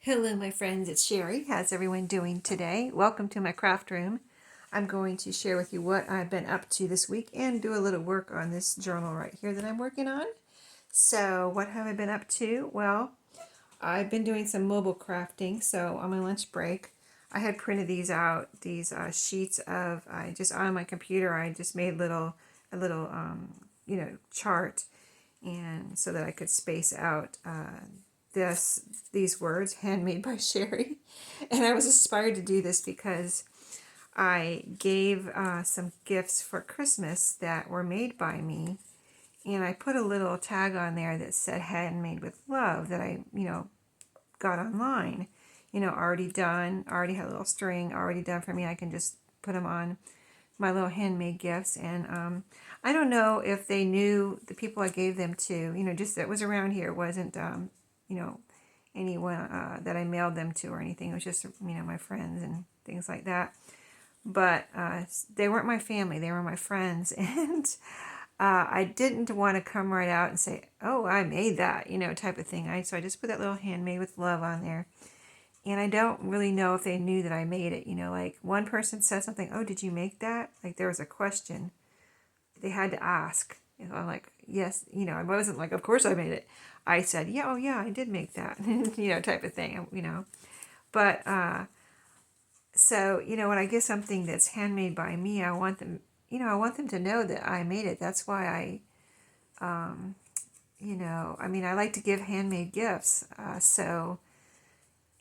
Hello, my friends. It's Sheree. How's everyone doing today? Welcome to my craft room. I'm going to share with you what I've been up to this week and do a little work on this journal right here that I'm working on. So, what have I been up to? Well, I've been doing some mobile crafting. So, on my lunch break, I had printed these out, these sheets of, I just on my computer, I just made a little chart, and so that I could space out this these words, handmade by Sheree. And I was inspired to do this because I gave some gifts for Christmas that were made by me, and I put a little tag on there that said handmade with love that I got online, already done, already had a little string already done for me. I can just put them on my little handmade gifts. And I don't know if they knew the people I gave them to, just that was around here. It wasn't, you know, anyone that I mailed them to or anything. It was just, my friends and things like that. But they weren't my family, they were my friends. And I didn't want to come right out and say, oh, I made that, type of thing. So I just put that little handmade with love on there. And I don't really know if they knew that I made it. Like one person said something, oh, did you make that? Like there was a question. They had to ask. I'm like, yes, I wasn't like, of course I made it. I said, yeah, oh yeah, I did make that, type of thing. But so, when I get something that's handmade by me, I want them, I want them to know that I made it. That's why I like to give handmade gifts. So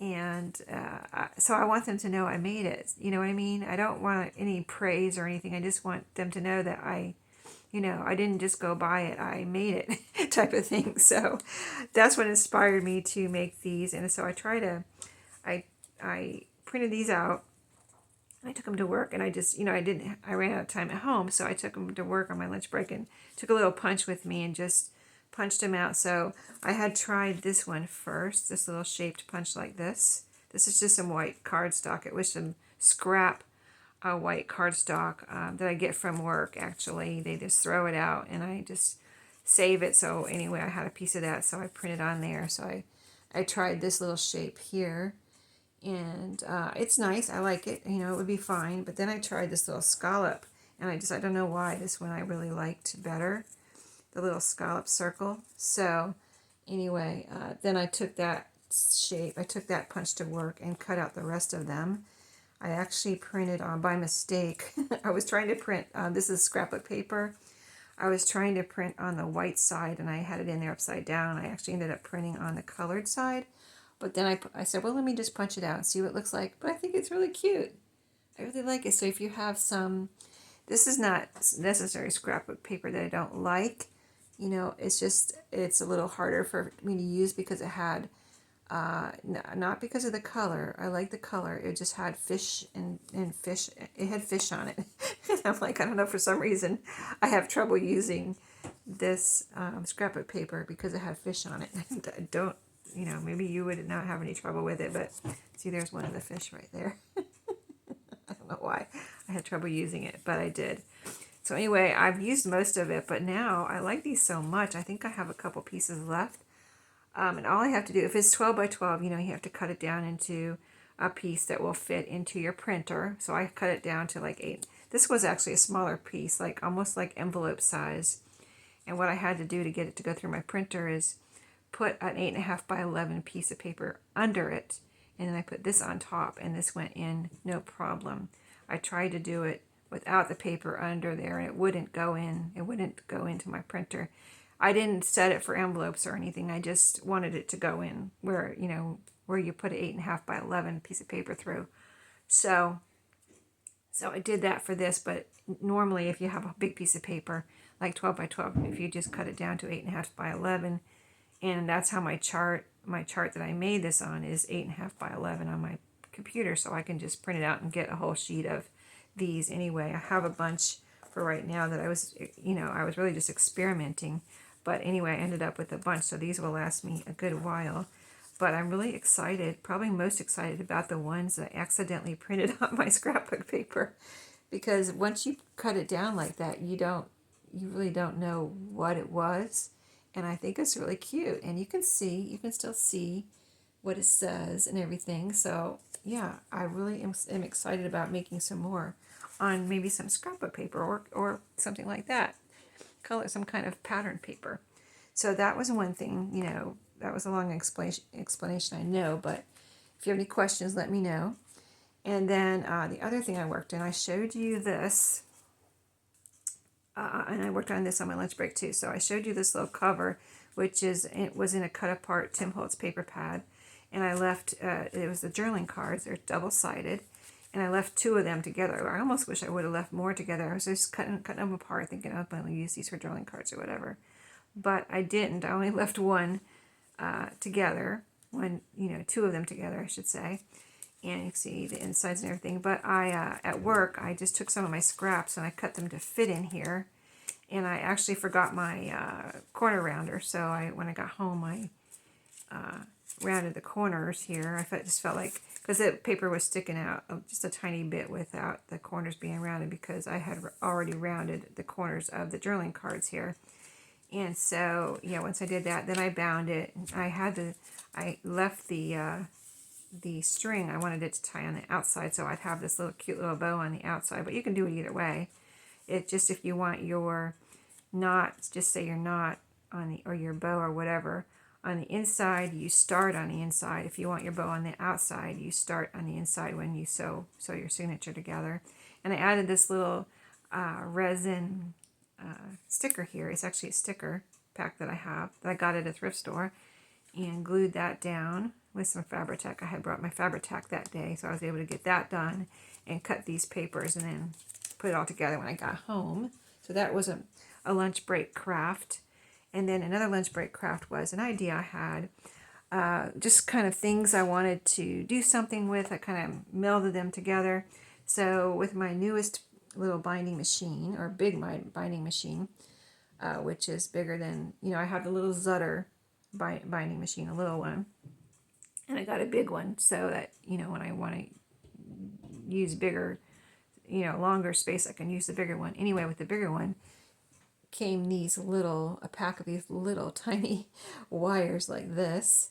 I want them to know I made it. You know what I mean? I don't want any praise or anything. I just want them to know that I didn't just go buy it. I made it type of thing. So that's what inspired me to make these. And so I printed these out. I took them to work, and I ran out of time at home. So I took them to work on my lunch break and took a little punch with me and just punched them out. So I had tried this one first, this little shaped punch like this. This is just some white cardstock. It was some scrap white cardstock that I get from work, actually. They just throw it out, and I just save it. So anyway, I had a piece of that, so I printed on there. So I tried this little shape here, and it's nice. I like it. It would be fine. But then I tried this little scallop, and I don't know why this one I really liked better, the little scallop circle. So anyway, then I took that shape, I took that punch to work and cut out the rest of them. I actually printed on by mistake. I was trying to print, this is scrapbook paper. I was trying to print on the white side, and I had it in there upside down. I actually ended up printing on the colored side. But then I said, well, let me just punch it out and see what it looks like. But I think it's really cute. I really like it. So if you have some, this is not necessarily scrapbook paper that I don't like. It's a little harder for me to use because it had, not because of the color. I like the color. It just had fish and fish. It had fish on it. I'm like, I don't know, for some reason I have trouble using this scrapbook paper because it had fish on it. I don't, maybe you would not have any trouble with it, but see, there's one of the fish right there. I don't know why I had trouble using it, but I did. So anyway, I've used most of it, but now I like these so much. I think I have a couple pieces left. And all I have to do, if it's 12 by 12, you have to cut it down into a piece that will fit into your printer. So I cut it down to like 8. This was actually a smaller piece, like almost like envelope size. And what I had to do to get it to go through my printer is put an 8.5 by 11 piece of paper under it. And then I put this on top, and this went in no problem. I tried to do it without the paper under there, and it wouldn't go in. It wouldn't go into my printer. I didn't set it for envelopes or anything. I just wanted it to go in where you put an 8.5 by 11 piece of paper through. So I did that for this, but normally if you have a big piece of paper, like 12 by 12, if you just cut it down to 8.5 by 11, and that's how my chart that I made this on is 8.5 by 11 on my computer, so I can just print it out and get a whole sheet of these anyway. I have a bunch for right now that I was really just experimenting, but anyway, I ended up with a bunch, so these will last me a good while. But I'm really excited, probably most excited about the ones that I accidentally printed on my scrapbook paper, because once you cut it down like that, you really don't know what it was. And I think it's really cute, and you can still see what it says and everything. So yeah, I really am excited about making some more on maybe some scrapbook paper or something like that. Color some kind of pattern paper. So that was one thing, that was a long explanation, I know, but if you have any questions, let me know. And then the other thing I worked on, I showed you this, and I worked on this on my lunch break too. So I showed you this little cover, it was in a cut apart Tim Holtz paper pad, and I left, it was the journaling cards, they're double-sided, and I left two of them together. I almost wish I would have left more together. I was just cutting them apart, thinking, oh, I'll use these for journaling cards or whatever. But I didn't. I only left one together, two of them together, I should say. And you can see the insides and everything. But at work, I just took some of my scraps and I cut them to fit in here. And I actually forgot my corner rounder. So when I got home, I rounded the corners here. Just felt like, because the paper was sticking out just a tiny bit without the corners being rounded, because I had already rounded the corners of the journaling cards here. And so, yeah, once I did that, then I bound it. I left the string, I wanted it to tie on the outside, so I'd have this little cute little bow on the outside, but you can do it either way. It just, if you want your knot, just say your knot on the, or your bow or whatever, on the inside, you start on the inside. If you want your bow on the outside, you start on the inside when you sew your signature together. And I added this little resin sticker here. It's actually a sticker pack that I got at a thrift store, and glued that down with some Fabri-Tac. I had brought my Fabri-Tac that day, so I was able to get that done and cut these papers and then put it all together when I got home. So that was a lunch break craft. And then another lunch break craft was an idea I had, just kind of things I wanted to do something with. I kind of melded them together. So with my newest little binding machine, or big binding machine, which is bigger than, I have the little Zutter binding machine, a little one, and I got a big one so that, when I want to use bigger, longer space, I can use the bigger one. Anyway, with the bigger one came a pack of these little tiny wires like this.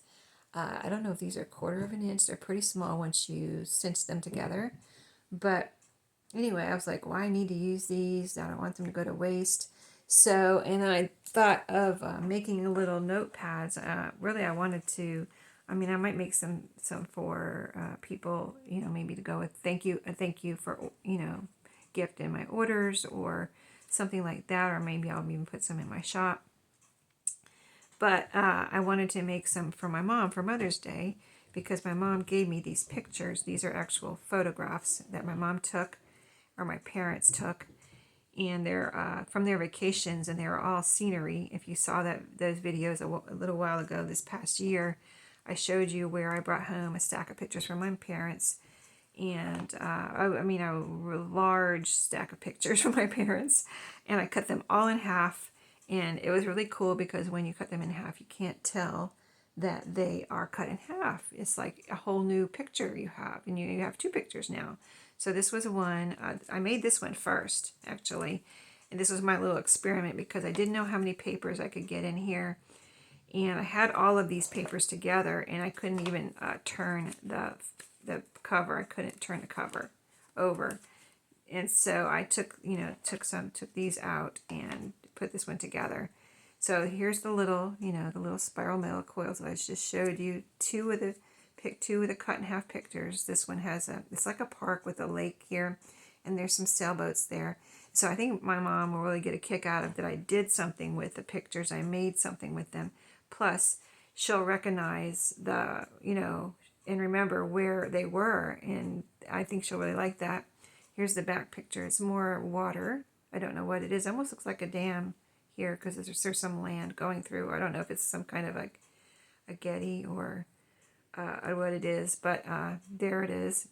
I don't know if these are 1/4 of an inch. They're pretty small once you cinch them together. But anyway, I was like, well, I need to use these. I don't want them to go to waste. So, and I thought of making little notepads. Really, I wanted to, I might make some for people, maybe to go with thank you for, gift in my orders or something like that. Or maybe I'll even put some in my shop. But I wanted to make some for my mom for Mother's Day, because my mom gave me these pictures. These are actual photographs that my mom took, or my parents took, and they're from their vacations, and they're all scenery. If you saw those videos a little while ago, this past year, I showed you where I brought home a stack of pictures from my parents, and a large stack of pictures from my parents, and I cut them all in half, and it was really cool because when you cut them in half, you can't tell that they are cut in half. It's like a whole new picture you have, and you have two pictures now. So this was one, I made this one first, actually, and this was my little experiment because I didn't know how many papers I could get in here, and I had all of these papers together, and I couldn't even turn the cover. I couldn't turn the cover over, and so I took these out and put this one together. So here's the little, the little spiral metal coils that I just showed you. Two of the cut in half pictures. This one has it's like a park with a lake here, and there's some sailboats there. So I think my mom will really get a kick out of that I did something with the pictures. I made something with them. Plus, she'll recognize and remember where they were, and I think she'll really like that. Here's the back picture. It's more water. I don't know what it is. It almost looks like a dam here because there's some land going through. I don't know if it's some kind of a getty or what it is, but there it is.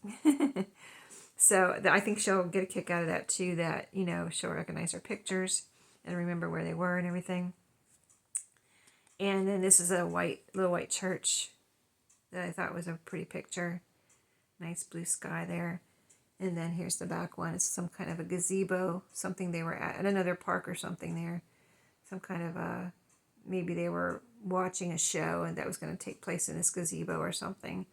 So I think she'll get a kick out of that too, that, she'll recognize her pictures and remember where they were and everything. And then this is a little white church that I thought was a pretty picture. Nice blue sky there. And then here's the back one. It's some kind of a gazebo, something they were at another park or something there. Some kind of maybe they were watching a show and that was going to take place in this gazebo or something.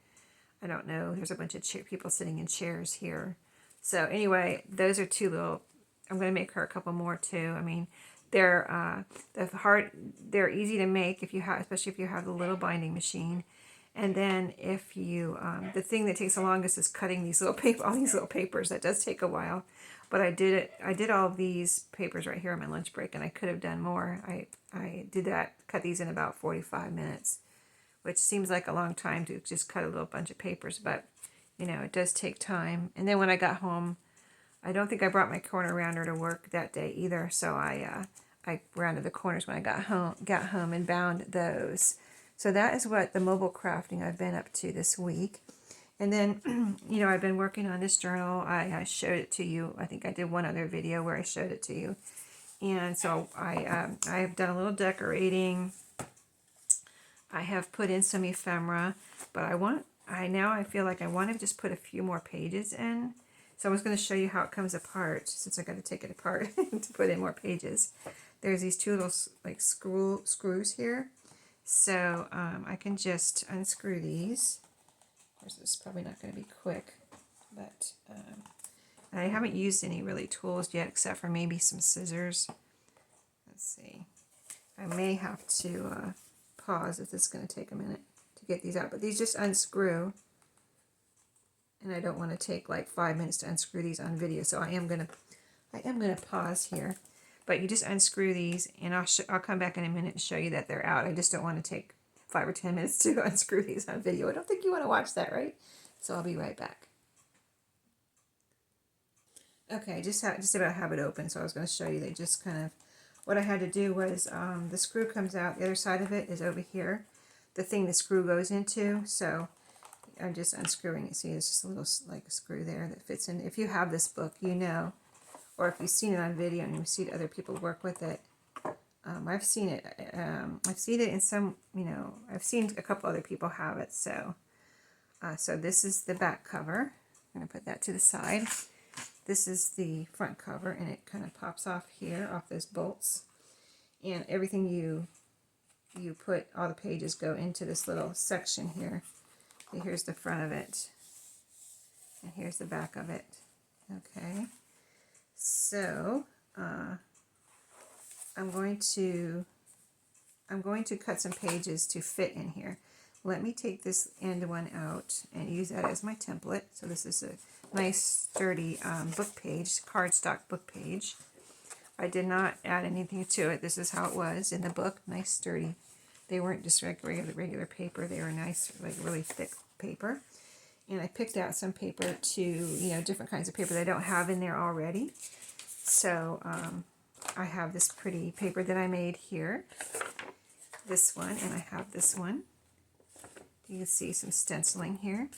I don't know. There's a bunch of people sitting in chairs here. So anyway, those are two little, I'm going to make her a couple more too. I mean, they're they're easy to make if you have, especially if you have the little binding machine. And then if you, the thing that takes the longest is cutting these little all these little papers. That does take a while. But I did all these papers right here on my lunch break, and I could have done more. I did that, cut these in about 45 minutes, which seems like a long time to just cut a little bunch of papers, but you know, it does take time. And then when I got home, I don't think I brought my corner rounder to work that day either, so I rounded the corners when I got home and bound those. So that is what the mobile crafting I've been up to this week. And then, you know, I've been working on this journal. I showed it to you. I think I did one other video where I showed it to you. And so I've done a little decorating. I have put in some ephemera, but now I feel like I want to just put a few more pages in. So I was going to show you how it comes apart, since I got to take it apart to put in more pages. There's these two little like screws here. So I can just unscrew these. Of course, this is probably not going to be quick, but I haven't used any really tools yet, except for maybe some scissors. Let's see. I may have to pause if this is going to take a minute to get these out, but these just unscrew, and I don't want to take like 5 minutes to unscrew these on video, so I am gonna pause here. But you just unscrew these, and I'll come back in a minute and show you that they're out. I just don't want to take 5 or 10 minutes to unscrew these on video. I don't think you want to watch that, right? So I'll be right back. Okay, just about have it open, so I was going to show you. They just kind of, what I had to do was the screw comes out. The other side of it is over here, the thing the screw goes into. So I'm just unscrewing it. See, it's just a little like a screw there that fits in. If you have this book, you know, or if you've seen it on video and you've seen other people work with it. I've seen it. I've seen it in some, you know, I've seen a couple other people have it. So, so this is the back cover. I'm going to put that to the side. This is the front cover, and it kind of pops off here, off those bolts. And everything you put, all the pages go into this little section here. So here's the front of it, and here's the back of it. Okay, so I'm going to cut some pages to fit in here. Let me take this end one out and use that as my template. So this is a nice sturdy book page, cardstock book page. I did not add anything to it. This is how it was in the book, nice sturdy. They weren't just regular paper. They were nice, like really thick paper. And I picked out some paper to, you know, different kinds of paper that I don't have in there already. So I have this pretty paper that I made here. This one, and I have this one. You can see some stenciling here.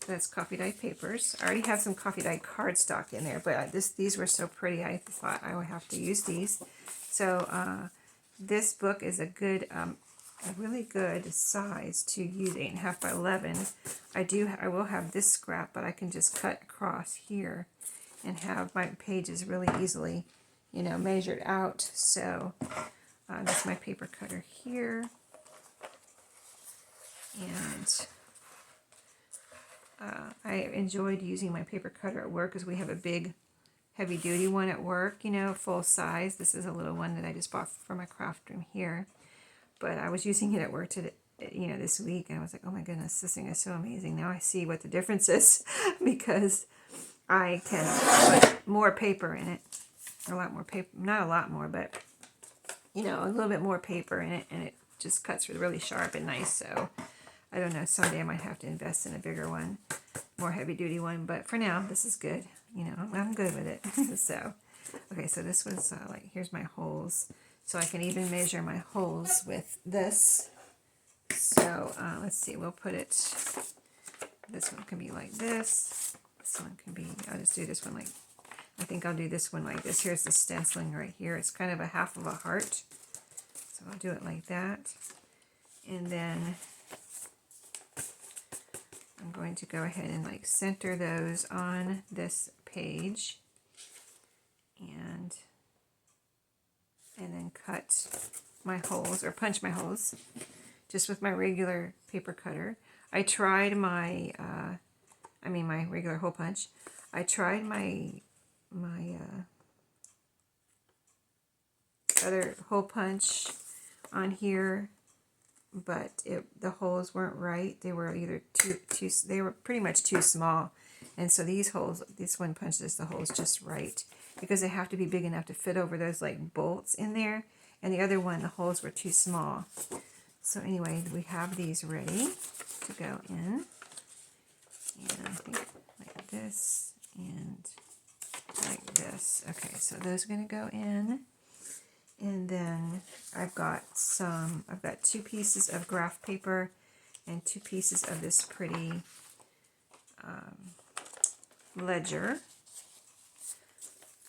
That's coffee dye papers. I already have some coffee dye cardstock in there, but these were so pretty I thought I would have to use these. So this book is a really good size to use, 8.5 by 11. I will have this scrap, but I can just cut across here and have my pages really easily, you know, measured out. So that's my paper cutter here. And I enjoyed using my paper cutter at work because we have a big heavy duty one at work, you know, full size. This is a little one that I just bought for my craft room here. But I was using it at work today, you know, this week, and I was like, oh my goodness, this thing is so amazing. Now I see what the difference is because I can put more paper in it. A lot more paper, not a lot more, but, you know, a little bit more paper in it, and it just cuts really sharp and nice. So I don't know, someday I might have to invest in a bigger one, more heavy duty one, but for now, this is good. You know, I'm good with it. So, okay, so this was like, here's my holes. So I can even measure my holes with this. So let's see, we'll put it, this one can be like this. This one can be, I'll just do this one like, I think I'll do this one like this. Here's the stenciling right here. It's kind of a half of a heart. So I'll do it like that. And then I'm going to go ahead and like center those on this page and then cut my holes or punch my holes just with my regular paper cutter. I tried my, my regular hole punch. I tried my other hole punch on here, but the holes weren't right. They were either they were pretty much too small. And so these holes, this one punches the holes just right because they have to be big enough to fit over those like bolts in there. And the other one, the holes were too small. So anyway, we have these ready to go in. And I think like this and like this. Okay, so those are going to go in. And then I've got 2 pieces of graph paper and 2 pieces of this pretty ledger.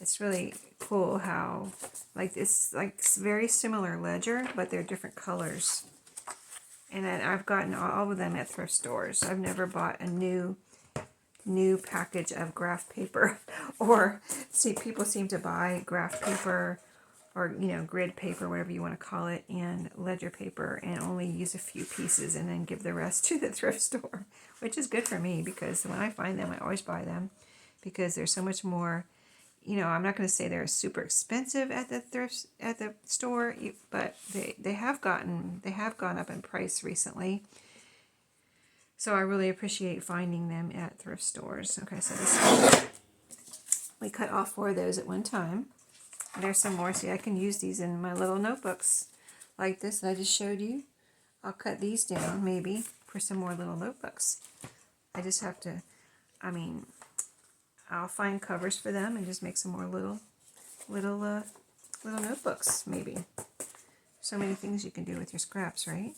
It's really cool how, like, it's like very similar ledger, but they're different colors. And then I've gotten all of them at thrift stores. I've never bought a new package of graph paper. Or, see, people seem to buy graph paper or, you know, grid paper, whatever you want to call it, and ledger paper, and only use a few pieces and then give the rest to the thrift store, which is good for me because when I find them, I always buy them because they're so much more, you know, I'm not going to say they're super expensive at the store, but they have gone up in price recently. So I really appreciate finding them at thrift stores. Okay, so we cut all 4 of those at one time. There's some more. See, I can use these in my little notebooks like this that I just showed you. I'll cut these down maybe for some more little notebooks. I just have to, I'll find covers for them and just make some more little notebooks maybe. So many things you can do with your scraps, right?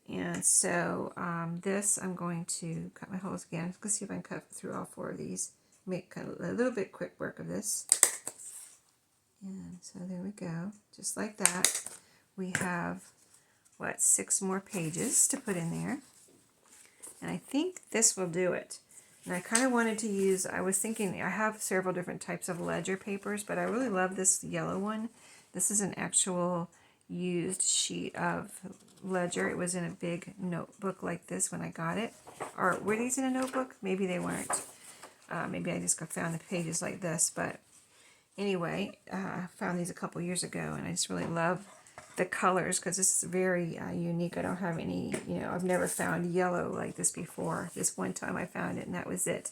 And so this, I'm going to cut my holes again. Let's see if I can cut through all 4 of these. Make a little bit quick work of this. And so there we go. Just like that. We have, 6 more pages to put in there. And I think this will do it. And I kind of wanted to use, I was thinking, I have several different types of ledger papers, but I really love this yellow one. This is an actual used sheet of ledger. It was in a big notebook like this when I got it. Or were these in a notebook? Maybe they weren't. Maybe I just found the pages like this, but anyway, I found these a couple years ago, and I just really love the colors because this is very unique. I don't have any, I've never found yellow like this before. This one time I found it, and that was it.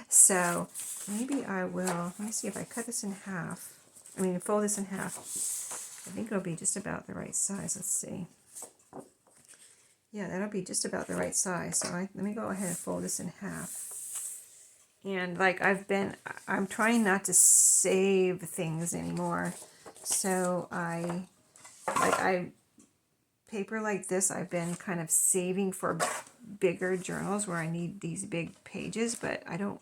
So maybe I will, let me see if I cut this in half. Fold this in half. I think it'll be just about the right size. Let's see. Yeah, that'll be just about the right size. So let me go ahead and fold this in half. And like I'm trying not to save things anymore. So paper like this, I've been kind of saving for bigger journals where I need these big pages, but I don't,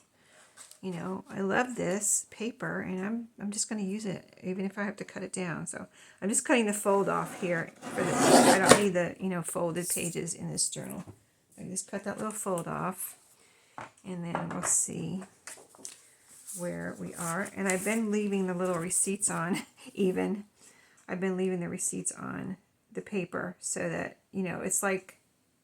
I love this paper and I'm just going to use it even if I have to cut it down. So I'm just cutting the fold off here for I don't need the, folded pages in this journal. I just cut that little fold off. And then we'll see where we are. And I've been leaving the little receipts on even. I've been leaving the receipts on the paper so that, it's like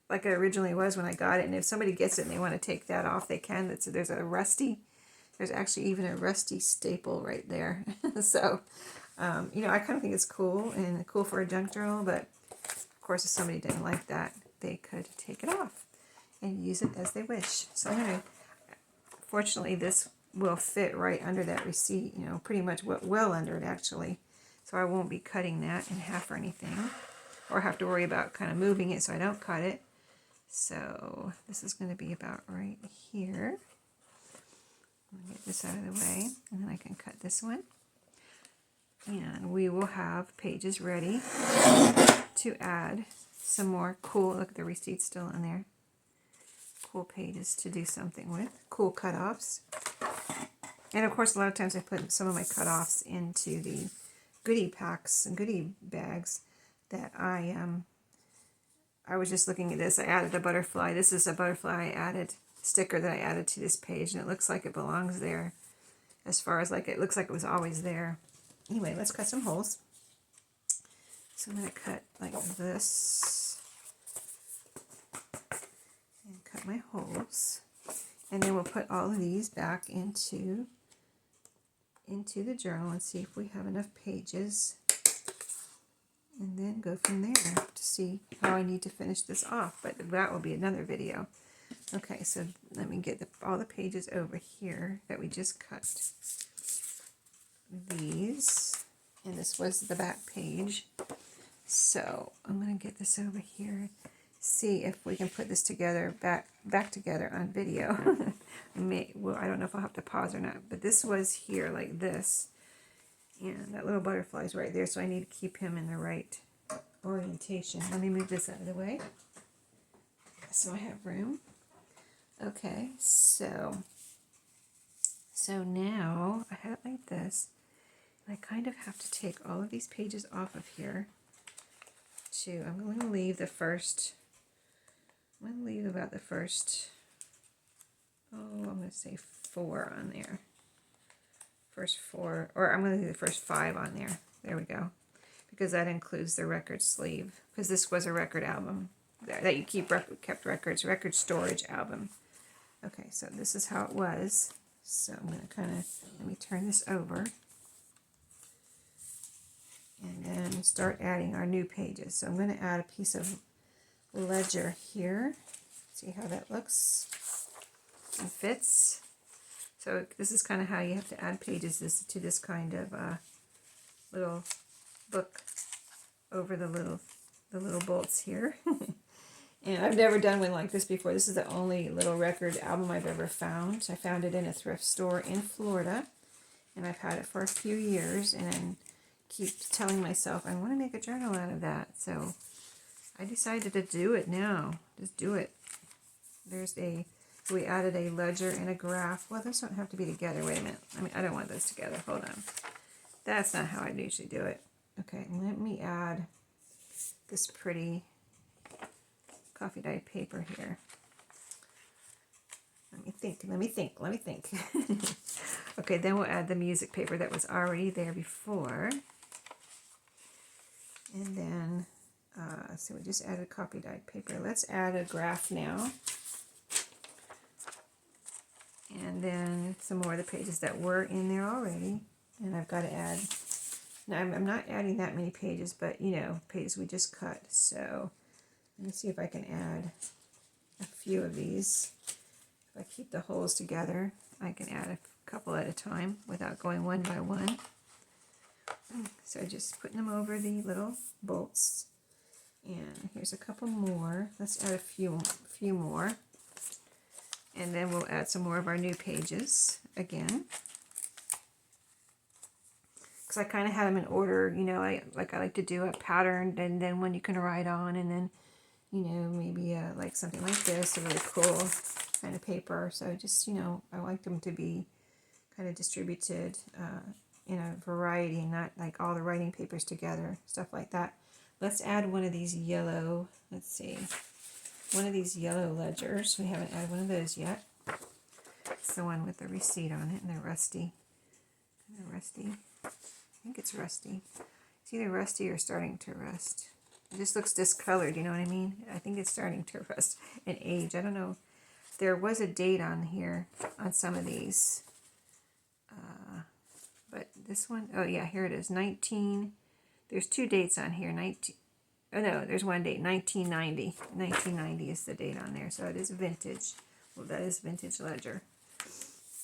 it originally was when I got it. And if somebody gets it and they want to take that off, they can. There's actually even a rusty staple right there. So, I kind of think it's cool and cool for a junk journal. But, of course, if somebody didn't like that, they could take it off and use it as they wish. So I'm going to, fortunately, this will fit right under that receipt, pretty much well under it actually. So I won't be cutting that in half or anything, or have to worry about kind of moving it so I don't cut it. So this is going to be about right here. I'll get this out of the way, and then I can cut this one. And we will have pages ready to add some more cool, look at the receipt still in there. Cool pages to do something with, cool cutoffs. And of course, a lot of times I put some of my cutoffs into the goodie packs and goodie bags that I was just looking at this. I added a butterfly. This is a butterfly sticker that I added to this page, and it looks like it belongs there. As far as it looks like it was always there. Anyway, let's cut some holes. So I'm going to cut like this and cut my holes. And then we'll put all of these back into the journal and see if we have enough pages. And then go from there to see how I need to finish this off. But that will be another video. Okay, so let me get all the pages over here that we just cut. These, and this was the back page. So I'm going to get this over here, see if we can put this together, back together on video. Well, I don't know if I'll have to pause or not, but this was here like this. And that little butterfly's right there, so I need to keep him in the right orientation. Let me move this out of the way so I have room. Okay, so now I have it like this. And I kind of have to take all of these pages off of here. I'm going to leave the first, I'm going to leave about the first, I'm going to say 4 on there. First 4, or I'm going to do the first 5 on there. There we go. Because that includes the record sleeve. Because this was a record album that you kept records, record storage album. Okay, so this is how it was. So I'm going to let me turn this over. And then start adding our new pages. So I'm going to add a piece of ledger here. See how that looks and fits. So this is kind of how you have to add pages to this kind of little book over the little bolts here. And I've never done one like this before. This is the only little record album I've ever found. I found it in a thrift store in Florida, and I've had it for a few years, and keep telling myself I want to make a journal out of that. So I decided to do it now. Just do it. We added a ledger and a graph. Well, those don't have to be together. Wait a minute. I don't want those together. Hold on. That's not how I usually do it. Okay, let me add this pretty coffee dyed paper here. Let me think. Okay, then we'll add the music paper that was already there before. And then, so we just added coffee dyed paper. Let's add a graph now. And then some more of the pages that were in there already. And I've got to add, now I'm not adding that many pages, but pages we just cut. So let me see if I can add a few of these. If I keep the holes together, I can add a couple at a time without going one by one. So just putting them over the little bolts. And here's a couple more. Let's add a few more. And then we'll add some more of our new pages again. Because I kind of had them in order, I like to do a pattern and then one you can write on, and then, maybe like something like this, a really cool kind of paper. So just, I like them to be kind of distributed in a variety, not like all the writing papers together, stuff like that. Let's add one of these yellow, one of these yellow ledgers. We haven't added one of those yet. It's the one with the receipt on it, and they're rusty. I think it's rusty. It's either rusty or starting to rust. It just looks discolored, you know what I mean? I think it's starting to rust and age. I don't know. There was a date on here on some of these. But this one, oh yeah, here it is, 19. There's 2 dates on here. There's one date, 1990. 1990 is the date on there, so it is vintage. Well, that is vintage ledger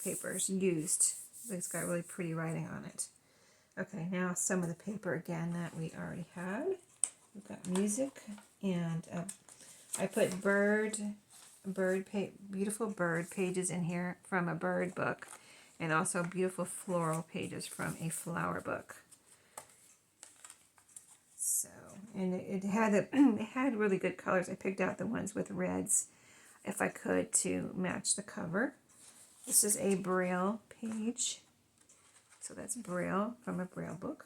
papers used. It's got really pretty writing on it. Okay, now some of the paper again that we already had. We've got music, and I put beautiful bird pages in here from a bird book, and also beautiful floral pages from a flower book. So, and it had really good colors. I picked out the ones with reds, if I could, to match the cover. This is a Braille page. So that's Braille from a Braille book.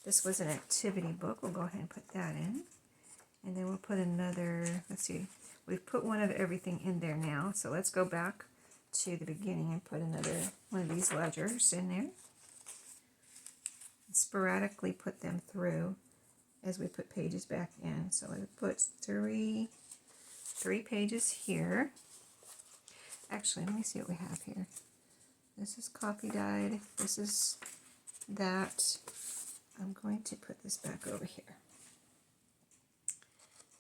This was an activity book. We'll go ahead and put that in. And then we'll put another, let's see, we've put one of everything in there now. So let's go back to the beginning and put another one of these ledgers in there. And sporadically put them through as we put pages back in. So I put three pages here. Actually, let me see what we have here. This is copy dyed. This is that. I'm going to put this back over here.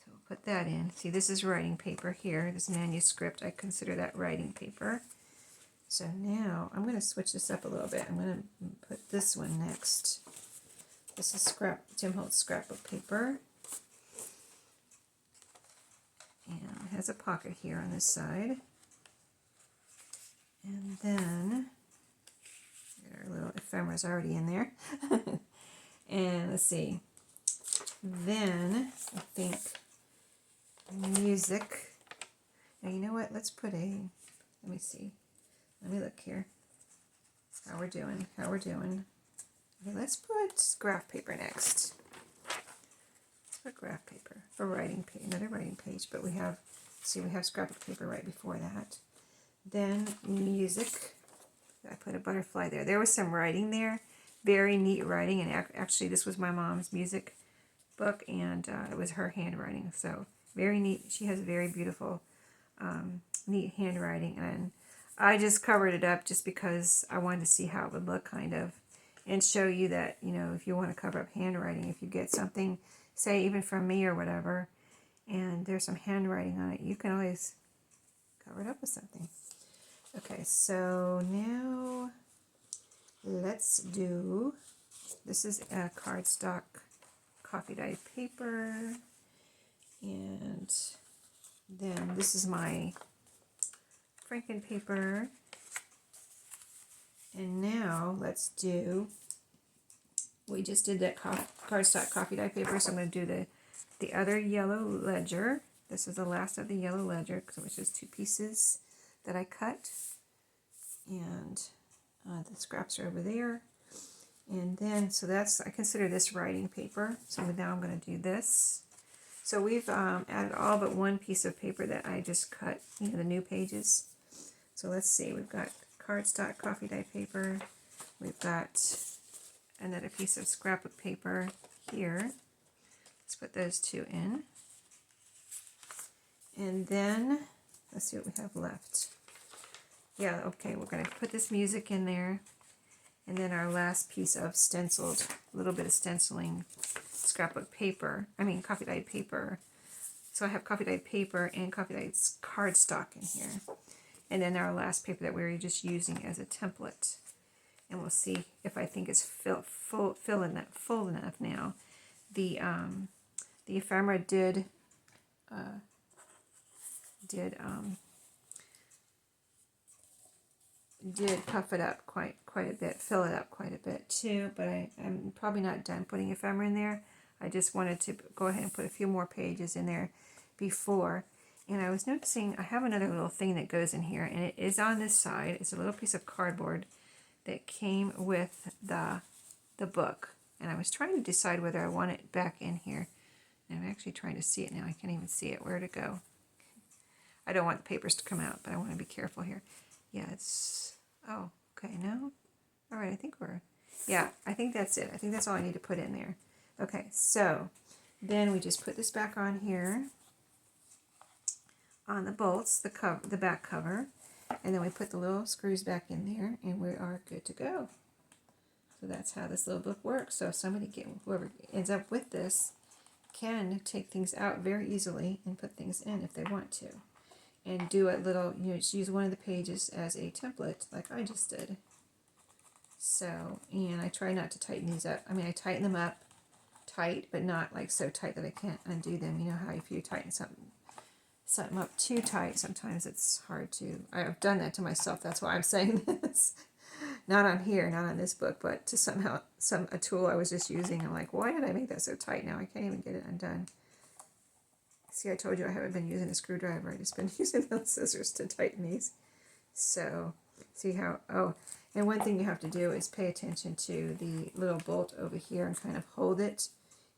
So we'll put that in. See, this is writing paper here. This manuscript, I consider that writing paper. So now I'm going to switch this up a little bit. I'm going to put this one next. This is Tim Holtz scrapbook paper. And it has a pocket here on this side. And then, our little ephemera's already in there. And let's see. Then, I think, music. Now, you know what? Let's put let me see. Let me look here. How we're doing. Okay, let's put graph paper next. Let's put graph paper for writing page, another writing page, but we have scrapbook paper right before that. Then music. I put a butterfly there. There was some writing there, very neat writing, and actually this was my mom's music book, and it was her handwriting, so very neat. She has very beautiful, neat handwriting, and I just covered it up just because I wanted to see how it would look, kind of, and show you that, you know, if you want to cover up handwriting, if you get something, say even from me or whatever, and there's some handwriting on it, you can always cover it up with something. Okay, so now let's do, this is a cardstock coffee dyed paper, and then this is my Franken paper, and now let's do, we just did that cardstock coffee dye paper, so I'm going to do the other yellow ledger. This is the last of the yellow ledger, which is 2 pieces that I cut, and the scraps are over there. And then, so that's, I consider this writing paper. So now I'm going to do this. So we've added all but one piece of paper that I just cut, you know, the new pages. So let's see, we've got cardstock coffee dye paper. We've got another piece of scrapbook paper here. Let's put those 2 in. And then, let's see what we have left. Yeah, okay, we're going to put this music in there. And then our last piece of stenciled, a little bit of stenciling scrapbook paper, coffee dyed paper. So I have coffee dyed paper and coffee dyed cardstock in here. And then our last paper that we were just using as a template. And we'll see if I think it's full enough now. The ephemera did puff it up quite a bit, fill it up quite a bit too, but I'm probably not done putting ephemera in there. I just wanted to go ahead and put a few more pages in there before. And I was noticing I have another little thing that goes in here, and it is on this side. It's a little piece of cardboard that came with the book. And I was trying to decide whether I want it back in here. And I'm actually trying to see it now. I can't even see it. Where to go? I don't want the papers to come out, but I want to be careful here. Yeah, it's... Oh, okay, no? All right, I think I think that's it. I think that's all I need to put in there. Okay, so then we just put this back on here, on the bolts, the back cover, and then we put the little screws back in there, and we are good to go. So that's how this little book works. So whoever ends up with this can take things out very easily and put things in if they want to. And do a little, just use one of the pages as a template like I just did. So, and I try not to tighten these up. I tighten them up tight, but not like so tight that I can't undo them. You know how if you tighten something up too tight, sometimes it's hard to, I've done that to myself. That's why I'm saying this. Not on here, not on this book, but to a tool I was just using. I'm like, why did I make that so tight now? I can't even get it undone. See, I told you I haven't been using a screwdriver. I've just been using those scissors to tighten these. So, see how, and one thing you have to do is pay attention to the little bolt over here and kind of hold it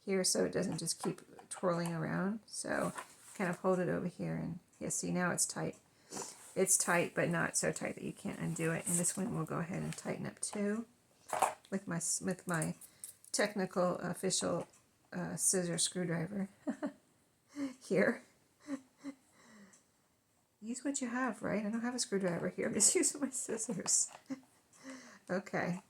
here so it doesn't just keep twirling around. So, kind of hold it over here, and yeah, see, now it's tight. It's tight, but not so tight that you can't undo it. And this one we'll go ahead and tighten up too with my technical official scissor screwdriver here. Use what you have, right? I don't have a screwdriver here. I'm just using my scissors. Okay.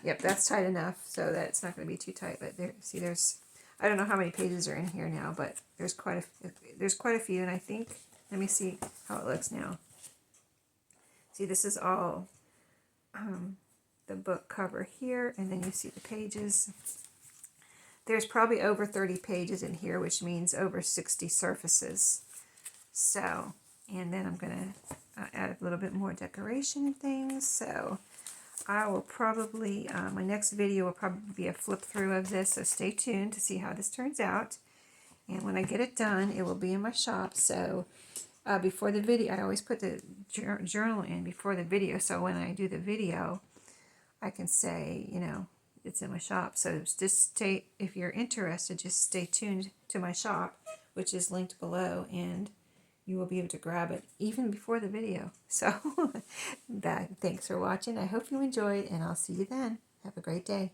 Yep, that's tight enough so that it's not going to be too tight. But there, see, there's, I don't know how many pages are in here now, but there's quite a few, and I think, let me see how it looks now. See, this is all the book cover here, and then you see the pages. There's probably over 30 pages in here, which means over 60 surfaces. So, and then I'm going to add a little bit more decoration things. So I will probably, my next video will probably be a flip through of this, so stay tuned to see how this turns out. And when I get it done, it will be in my shop. So before the video, I always put the journal in before the video, so when I do the video, I can say, you know, it's in my shop. So just stay, if you're interested, just stay tuned to my shop, which is linked below, and you will be able to grab it even before the video. So thanks for watching. I hope you enjoyed, and I'll see you then. Have a great day.